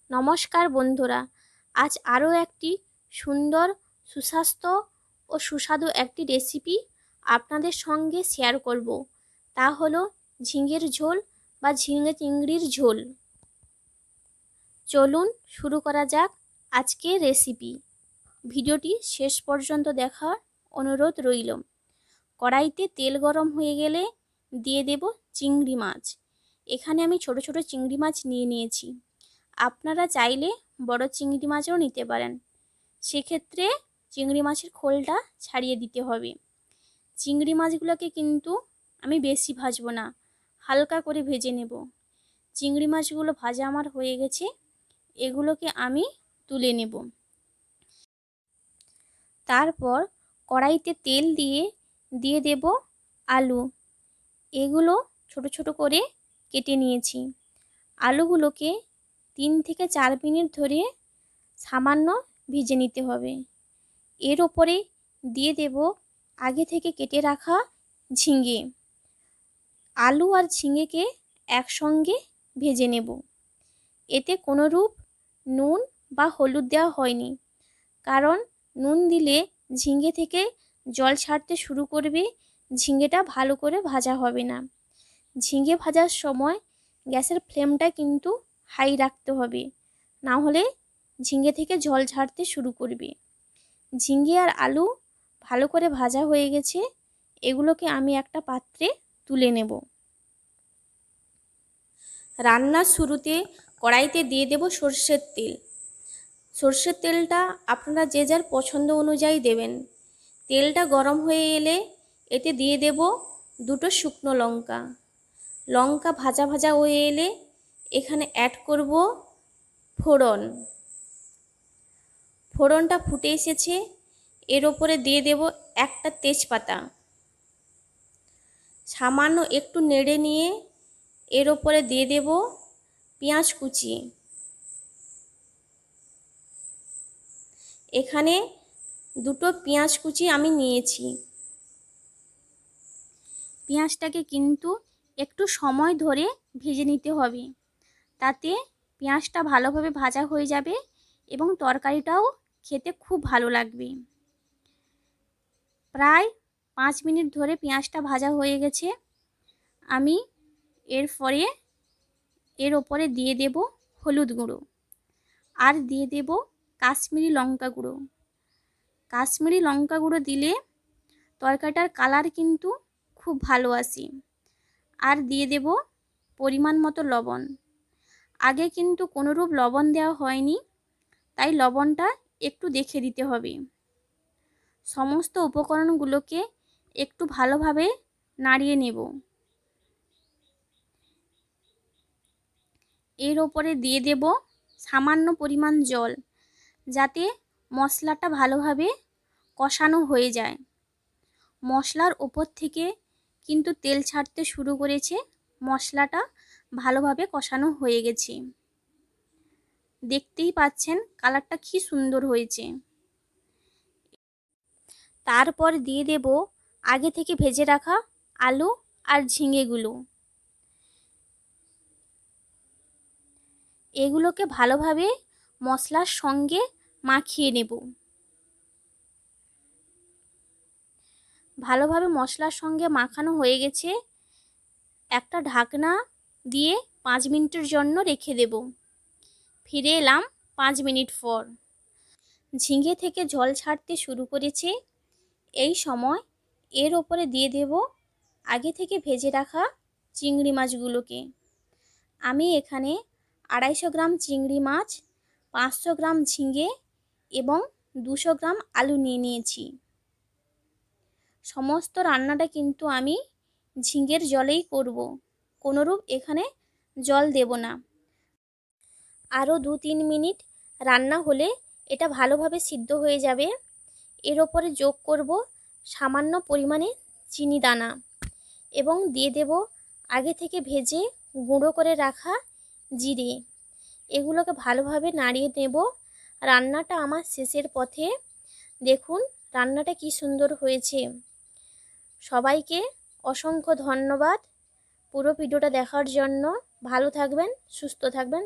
নমস্কার বন্ধুরা, আজ আরও একটি সুন্দর সুস্বাস্থ্য ও সুস্বাদু একটি রেসিপি আপনাদের সঙ্গে শেয়ার করব। তা হলো ঝিঙের ঝোল বা ঝিঙে চিংড়ির ঝোল। চলুন শুরু করা যাক আজকের রেসিপি। ভিডিওটি শেষ পর্যন্ত দেখার অনুরোধ রইল। কড়াইতে তেল গরম হয়ে গেলে দিয়ে দেব চিংড়ি মাছ। এখানে আমি ছোট ছোট চিংড়ি মাছ নিয়েছি। আপনারা চাইলে বড় চিংড়ি মাছও নিতে পারেন। সেক্ষেত্রে চিংড়ি মাছের খোলটা ছাড়িয়ে দিতে হবে। চিংড়ি মাছগুলোকে কিন্তু আমি বেশি ভাজবো না, হালকা করে ভেজে নেব। চিংড়ি মাছগুলো ভাজা আমার হয়ে গেছে, এগুলোকে আমি তুলে নেব। তারপর কড়াইতে তেল দিয়ে দেব আলু। এগুলো ছোট ছোট করে কেটে নিয়েছি। আলুগুলোকে 3 থেকে 4 মিনিট ধরে সামান্য ভেজে নিতে হবে। এর ওপরে দিয়ে দেব আগে থেকে কেটে রাখা ঝিঙে। আলু আর ঝিঙেকে একসঙ্গে ভেজে নেব। এতে কোনোরূপ নুন বা হলুদ দেওয়া হয়নি, কারণ নুন দিলে ঝিঙে থেকে জল ছাড়তে শুরু করবে, ঝিঙেটা ভালো করে ভাজা হবে না। ঝিঙে ভাজার সময় গ্যাসের ফ্লেমটা কিন্তু হাই রাখতে হবে, না হলে ঝিঙে থেকে জল ছাড়তে শুরু করবে। ঝিঙে আর আলু ভালো করে ভাজা হয়ে গেছে, এগুলোকে আমি একটা পাত্রে তুলে নেব। রান্নার শুরুতে কড়াইতে দিয়ে দেব সরষের তেল। সরষের তেলটা আপনারা যে যার পছন্দ অনুযায়ী দেবেন। তেলটা গরম হয়ে এলে এতে দিয়ে দেব 2টো শুকনো লঙ্কা। লঙ্কা ভাজা ভাজা হয়ে এলে এখানে অ্যাড করব ফোড়ন। ফোড়নটা ফুটে এসেছে, এর ওপরে দিয়ে দেব একটা তেজপাতা। সামান্য একটু নেড়ে নিয়ে এর ওপরে দিয়ে দেব পেঁয়াজ কুচি। এখানে 2টো পেঁয়াজ কুচি আমি নিয়েছি। পেঁয়াজটাকে কিন্তু একটু সময় ধরে ভেজে নিতে হবে, তাতে পেঁয়াজটা ভালোভাবে ভাজা হয়ে যাবে এবং তরকারিটাও খেতে খুব ভালো লাগবে। প্রায় 5 মিনিট ধরে পেঁয়াজটা ভাজা হয়ে গেছে। আমি এর ওপরে দিয়ে দেব হলুদ গুঁড়ো আর দিয়ে দেব কাশ্মীরি লঙ্কা গুঁড়ো। কাশ্মীরি লঙ্কা গুঁড়ো দিলে তরকারিটার কালার কিন্তু খুব ভালো আসে। আর দিয়ে দেব পরিমাণ মতো লবণ। আগে কিন্তু কোনোরূপ লবণ দেওয়া হয়নি, তাই লবণটা একটু দেখে দিতে হবে। সমস্ত উপকরণগুলোকে একটু ভালোভাবে নাড়িয়ে নেব। এর ওপরে দিয়ে দেব সামান্য পরিমাণ জল, যাতে মশলাটা ভালোভাবে কষানো হয়ে যায়। মশলার ওপর থেকে কিন্তু তেল ছাড়তে শুরু করেছে, মশলাটা ভালোভাবে কষানো হয়ে গেছে। দেখতেই পাচ্ছেন কালারটা কি সুন্দর হয়েছে। তারপর দিয়ে দেব আগে থেকে ভেজে রাখা আলু আর ঝিঙেগুলো। এগুলোকে ভালোভাবে মশলার সঙ্গে মাখিয়ে নেব। ভালোভাবে মশলার সঙ্গে মাখানো হয়ে গেছে, একটা ঢাকনা দিয়ে 5 মিনিটের জন্য রেখে দেব। ফিরে এলাম 5 মিনিট পর। ঝিঙে থেকে জল ছাড়তে শুরু করেছে। এই সময় এর ওপরে দিয়ে দেব আগে থেকে ভেজে রাখা চিংড়ি মাছগুলোকে। আমি এখানে 250 গ্রাম চিংড়ি মাছ, 500 গ্রাম ঝিঙে এবং 200 গ্রাম আলু নিয়েছি। সমস্ত রান্নাটা কিন্তু আমি ঝিঙের জলেই করব, কোনোরূপ এখানে জল দেব না। আরও 2-3 মিনিট রান্না হলে এটা ভালোভাবে সিদ্ধ হয়ে যাবে। এর ওপরে যোগ করব সামান্য পরিমাণে চিনি দানা এবং দিয়ে দেব আগে থেকে ভেজে গুঁড়ো করে রাখা জিরে। এগুলোকে ভালোভাবে নাড়িয়ে নেব। রান্নাটা আমার শেষের পথে। দেখুন রান্নাটা কি সুন্দর হয়েছে। সবাইকে অসংখ্য ধন্যবাদ পুরো ভিডিওটা দেখার জন্য। ভালো থাকবেন, সুস্থ থাকবেন।